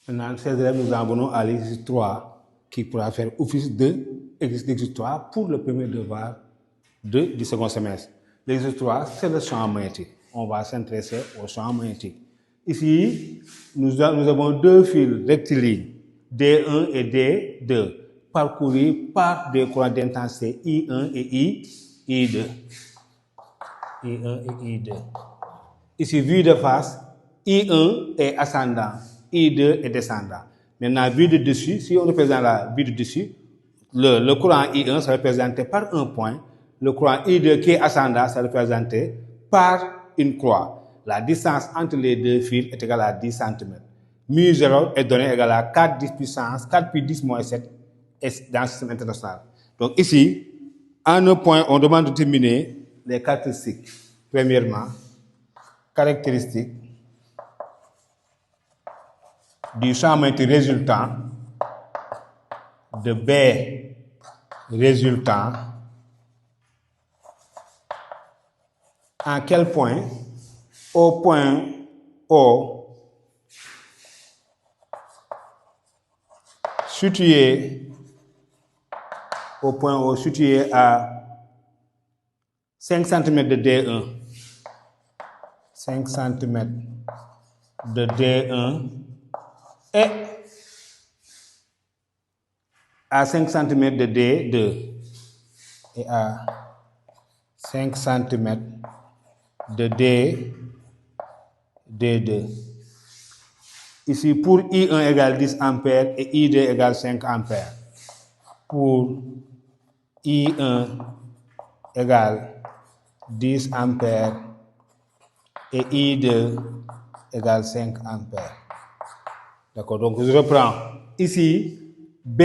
Maintenant, ces élèves, nous en venons à l'exercice 3 qui pourra faire office de exercice 3 pour le premier devoir du second semestre. L'exercice 3, c'est le champ magnétique. On va s'intéresser au champ magnétique. Ici, nous avons deux fils rectilignes, D1 et D2, parcourus par des courants d'intensité I1 et I2. I1 et I2. Ici, vue de face, I1 est ascendant, I2 est descendant. Maintenant, vue de dessus, si on représente la vue de dessus, le courant I1 sera représenté par un point, le courant I2 qui est ascendant sera représenté par une croix. La distance entre les deux fils est égale à 10 cm. Mu0 est donné égal à 4 10 puissance 4 puis 10 moins 7 dans le système international. Donc ici, en un point, on demande de déterminer les caractéristiques. Premièrement, caractéristiques du champ magnétique résultant de B résultant en quel point? Au point O situé à 5 cm de D1, 5 cm de D1 et à 5 cm de D2 et à 5 cm de D2. Ici, pour I1 égale 10 ampères et I2 égale 5 ampères. Pour I1 égale 10 ampères et I2 égale 5 ampères. D'accord, donc je reprends. Ici, B,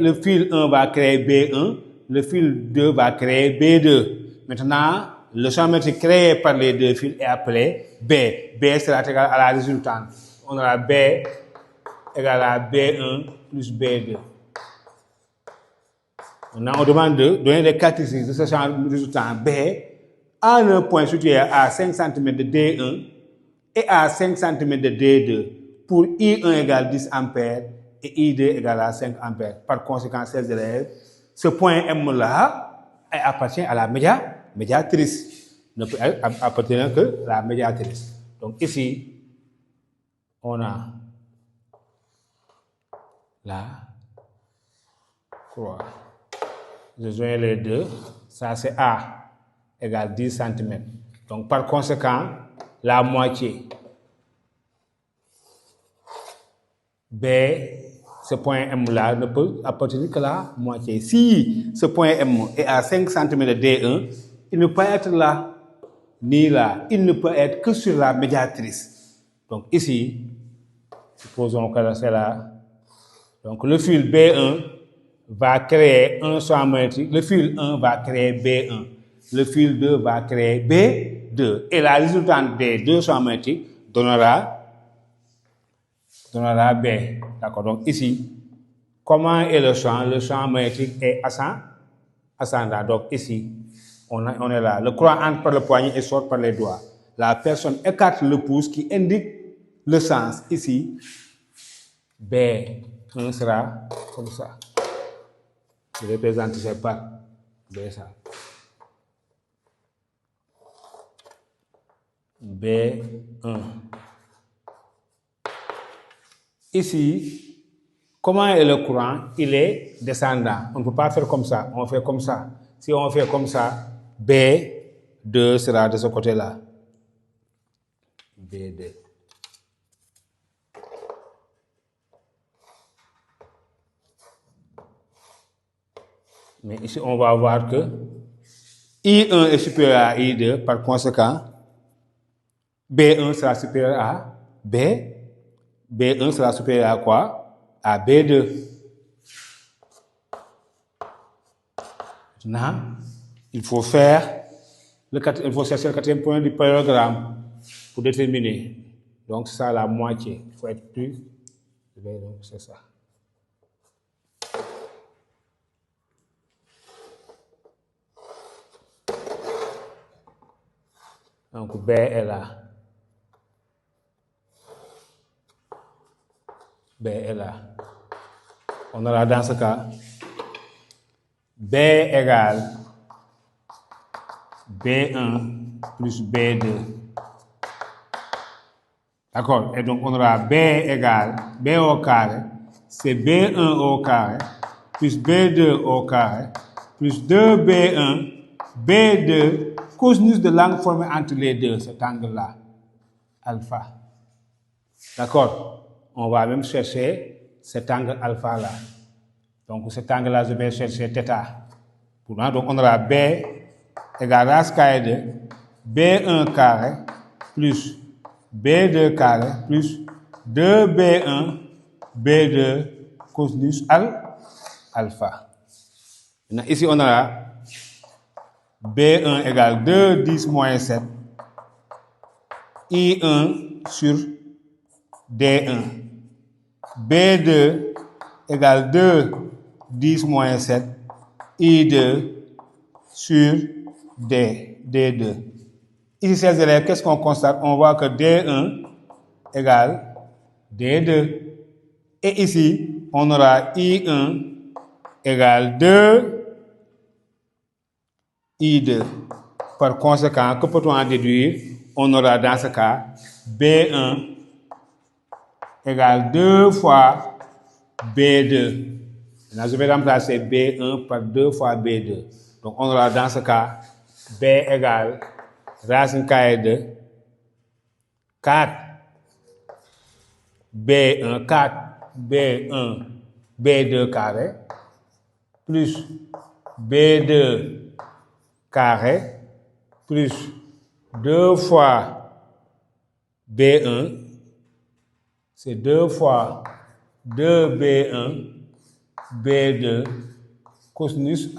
le fil 1 va créer B1, le fil 2 va créer B2. Maintenant, le champ magnétique créé par les deux fils est appelé B. B sera égal à la résultante. On aura B égale à B1 plus B2. Maintenant, on demande de donner les caractéristiques de ce champ résultant B à un point situé à 5 cm de D1 et à 5 cm de D2 pour I1 égale 10 ampères et I2 égale à 5 ampères. Par conséquent, ces élèves, ce point M-là appartient à la médiatrice. Ne peut appartenir que la médiatrice. Donc ici, on a la croix. Je joins les deux. Ça, c'est A égale 10 cm. Donc, par conséquent, la moitié. B, ce point M-là ne peut appartenir que la moitié. Si ce point M est à 5 cm de D1, il ne peut être là, ni là. Il ne peut être que sur la médiatrice. Donc, ici, supposons que c'est là. Donc, le fil B1 va créer un champ magnétique. Le fil 1 va créer B1. Le fil 2 va créer B2. Et la résultante des deux champs magnétiques donnera B. D'accord. Donc ici, comment est le champ? Le champ magnétique est ascendant. Donc ici, on est là. Le courant entre par le poignet et sort par les doigts. La personne écarte le pouce qui indique le sens. Ici, B1 sera comme ça. Je représente ces par B ça. B1. Ici, comment est le courant? Il est descendant. On ne peut pas faire comme ça. On fait comme ça. Si on fait comme ça, B2 sera de ce côté-là. B2. Mais ici, on va voir que I1 est supérieur à I2. Par conséquent, B1 sera supérieur à B. B1 sera supérieur à quoi? À B2. Maintenant, il faut chercher le quatrième point du parallélogramme pour déterminer. Donc, c'est ça la moitié. Il faut être plus. Donc, c'est ça. Donc, B est là. B est là. On aura dans ce cas B égale B1 plus B2. D'accord? Et donc on aura B égale B au carré, c'est B1 au carré, plus B2 au carré, plus 2B1, B2, cosinus de l'angle formé entre les deux, cet angle-là, alpha. D'accord? On va même chercher cet angle alpha-là. Donc cet angle-là, je vais chercher θ. Donc on aura B égale racine carrée de B1 carré plus B2 carré plus 2B1 B2 cosinus alpha. Maintenant, ici, on aura B1 égale 2 10 moins 7 I1 sur D1. B2 égale 2 10 moins 7 I2 sur D2. Ici, ces élèves, qu'est-ce qu'on constate? On voit que D1 égale D2. Et ici, on aura I1 égale 2 I2. Par conséquent, que peut-on en déduire? On aura dans ce cas B1 égale 2 fois B2. Maintenant, je vais remplacer B1 par 2 fois B2. Donc, on aura dans ce cas B égale racine carrée de 4 B1, 4 B1, B2 carré, plus B2 carré, plus 2 fois B1, c'est 2 fois 2B1, B2, cosinus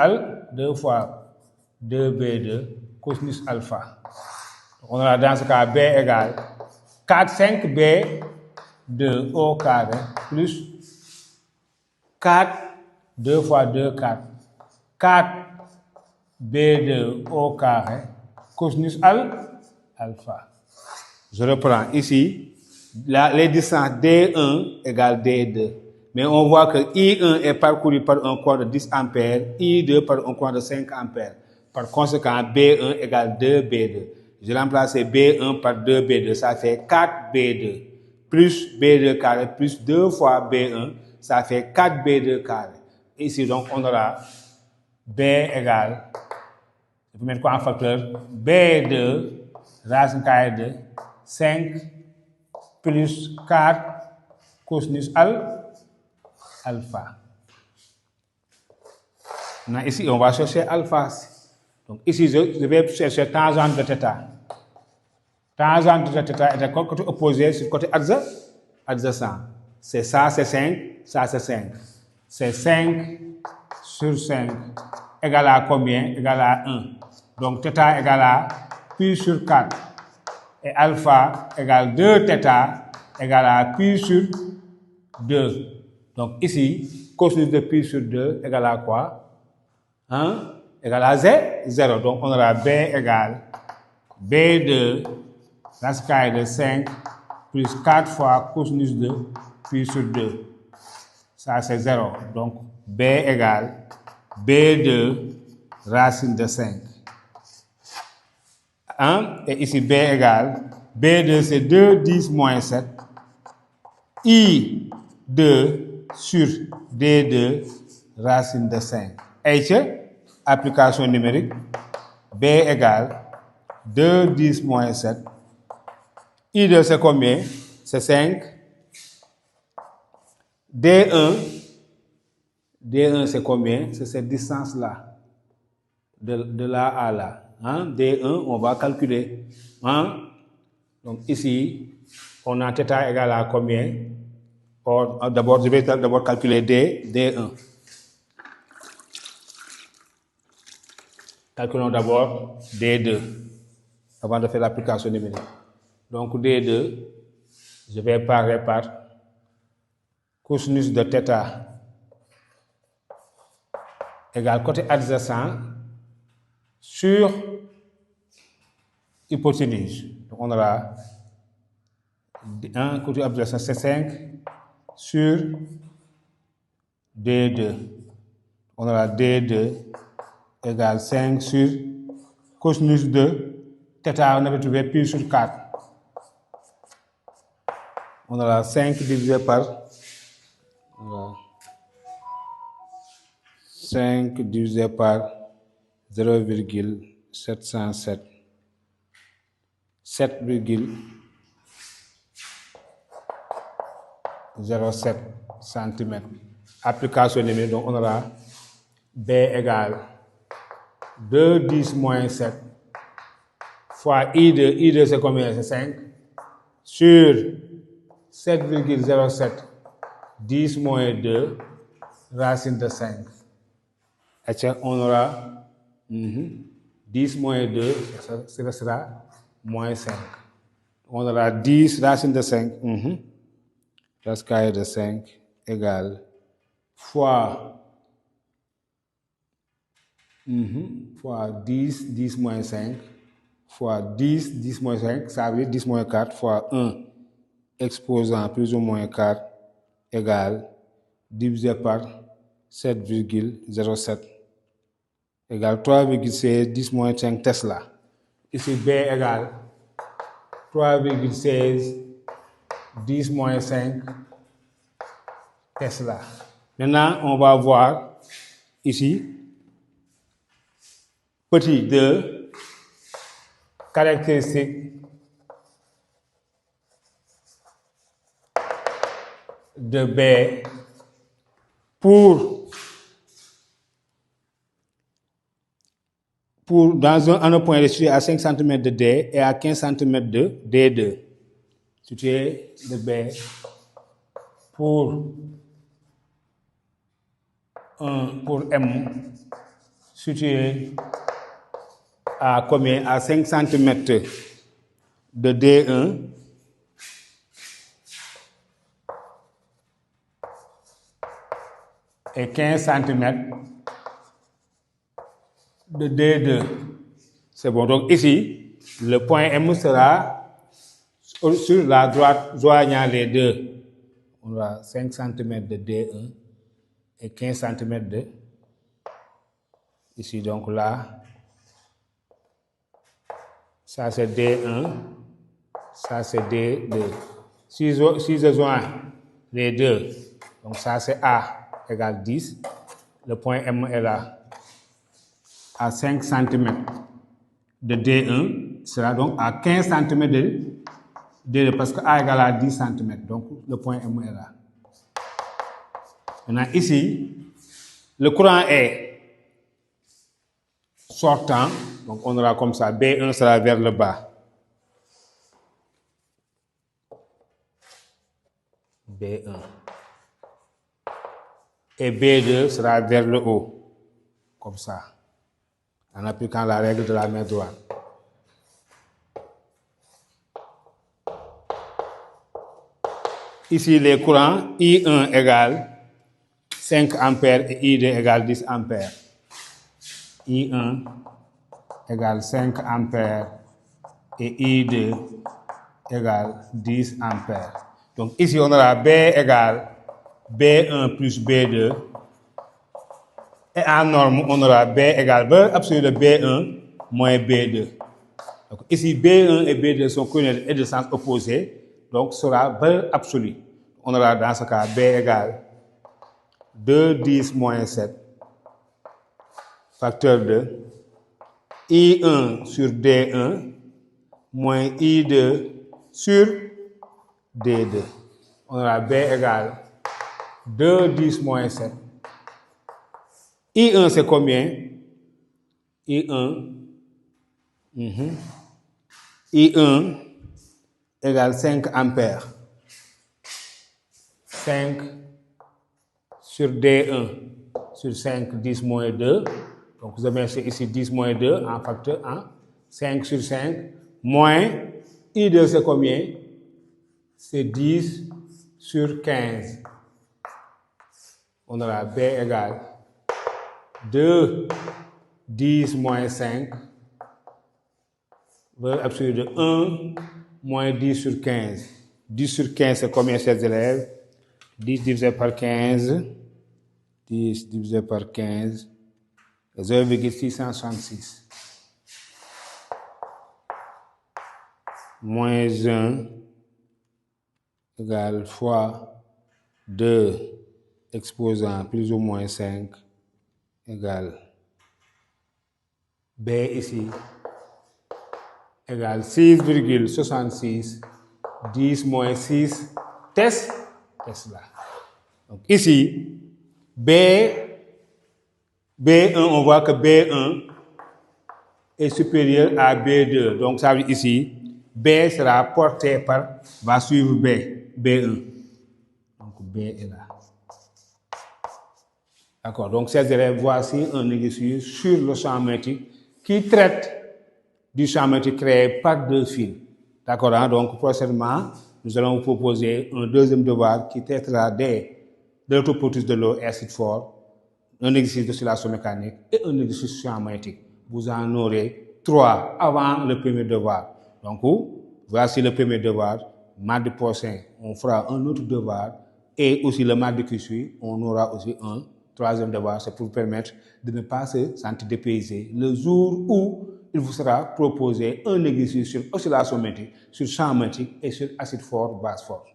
2 fois 2B2, cosinus alpha. On aura dans ce cas B égale 4, 5B 2 au carré plus 4, 2 fois 2, 4. 4 B2 au carré cosinus alpha. Je reprends ici. Les distances D1 égale D2. Mais on voit que I1 est parcouru par un courant de 10 ampères, I2 par un courant de 5 ampères. Par conséquent, B1 égale 2B2. Je remplace B1 par 2B2, ça fait 4B2. Plus B2 carré, plus 2 fois B1, ça fait 4B2 carré. Ici, donc, on aura B égale, je peux mettre quoi en facteur? B2, racine carrée de 5 plus 4 cosinus alpha. Maintenant, ici, on va chercher alpha. Donc, ici, je vais chercher tangente de θ. Tangente de θ est le côté opposé sur le côté adjacent. C'est ça, c'est 5, ça, c'est 5. C'est 5 sur 5 égale à combien? Égale à 1. Donc, θ égale à pi sur 4. Et alpha égale 2θ égale à pi sur 2. Donc, ici, cosinus de pi sur 2 égale à quoi? 1 égale à 0. Donc, on aura B égale B2, racine carrée de 5, plus 4 fois cosinus de pi sur 2. Ça, c'est 0. Donc, B égale B2, racine de 5. 1, et ici, B égale B2, c'est 2, 10 moins 7. I2 sur D2, racine de 5. Et application numérique, B égale 2, 10 moins 7. I2, c'est combien? C'est 5. D1, c'est combien? C'est cette distance-là. De là à là. Hein? D1, on va calculer. Hein? Donc ici, on a θ égale à combien? D'abord, je vais d'abord calculer D1. Calculons d'abord D2 avant de faire l'application numérique. Donc D2, je vais parer par cosinus de θ égale côté adjacent sur hypoténuse. Donc on aura 1 côté adjacent, c'est 5 sur D2. On aura D2 égale 5 sur cosinus de θ, on avait trouvé pi sur 4. On aura 5 divisé par 5 divisé par 0,707. 7,07 cm. Application numérique, donc on aura B égale 2 10 moins 7 fois I2. I2 c'est combien? C'est 5 sur 7,07 10 moins 2 racine de 5. Et on aura 10 moins 2, ça sera moins 5. On aura 10 racine de 5, racine carrée de 5 égale fois 10, 10 moins 5, fois 10, 10 moins 5, ça veut dire 10 moins 4 fois 1 exposant plus ou moins 4 égale divisé par 7,07 égale 3,16 10 moins 5 Tesla. Ici B égale 3,16 10 moins 5 Tesla. Maintenant, on va voir ici petit 2 caractéristique de B pour dans un point situé à 5 cm de D et à 15 cm de D2. Situé de B pour M situé à combien? À 5 cm de D1 et 15 cm de D2. C'est bon. Donc ici, le point M sera sur la droite joignant les deux. On aura 5 cm de D1 et 15 cm de... Ici, donc là, ça c'est D1, ça c'est D2. Si je joins les deux, donc ça c'est A égale 10, le point M est là, à 5 cm de D1, sera donc à 15 cm de D2, parce que A égale à 10 cm, donc le point M est là. Maintenant ici, le courant est sortant, donc on aura comme ça, B1 sera vers le bas. B1. Et B2 sera vers le haut, comme ça, en appliquant la règle de la main droite. Ici, les courants I1 égale 5 ampères et I2 égale 10 ampères. I1 égale 5 ampères et I2 égale 10 ampères. Donc ici, on aura B égale B1 plus B2. Et en norme, on aura B égale valeur absolue de B1 moins B2. Donc ici, B1 et B2 sont connus et de sens opposé. Donc, sera valeur absolue. On aura dans ce cas B égale 2, 10 moins 7, facteur de I1 sur D1 moins I2 sur D2. On aura B égale 2, 10 moins 7. I1 c'est combien? I1 égale 5 ampères. 5 sur D1 sur 5, 10 moins 2. Donc vous avez ici 10 moins 2 en facteur 1. 5 sur 5 moins I2 c'est combien? C'est 10 sur 15. On aura B égale 2, 10 moins 5, valeur absolue de 1 moins 10 sur 15. 10 sur 15, c'est combien, chers élèves? 10 divisé par 15, 10 divisé par 15, 0,666. Moins 1 égale fois 2 exposant plus ou moins 5 égale B ici égale 6,66, 10 moins 6, Tesla. Donc ici, B1, on voit que B1 est supérieur à B2. Donc ça veut dire ici, B sera porté par, va suivre B1. Donc B est là. D'accord, donc ces élèves, voici un exercice sur le champ magnétique qui traite du champ magnétique créé par deux fils. D'accord, hein? Donc prochainement, nous allons vous proposer un deuxième devoir qui traitera de l'autoprotus de l'eau et acide fort, un exercice d'oscillation mécanique et un exercice champ magnétique. Vous en aurez 3 avant le premier devoir. Donc, voici le premier devoir. Mardi prochain, on fera un autre devoir. Et aussi le mardi qui suit, on aura aussi un troisième devoir. C'est pour vous permettre de ne pas se sentir dépaysé le jour où il vous sera proposé un exercice sur oscillation magnétique, sur champ magnétique et sur acide fort, base forte.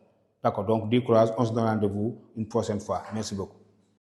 D'accord, donc, du courage, on se donne rendez-vous une prochaine fois. Merci beaucoup.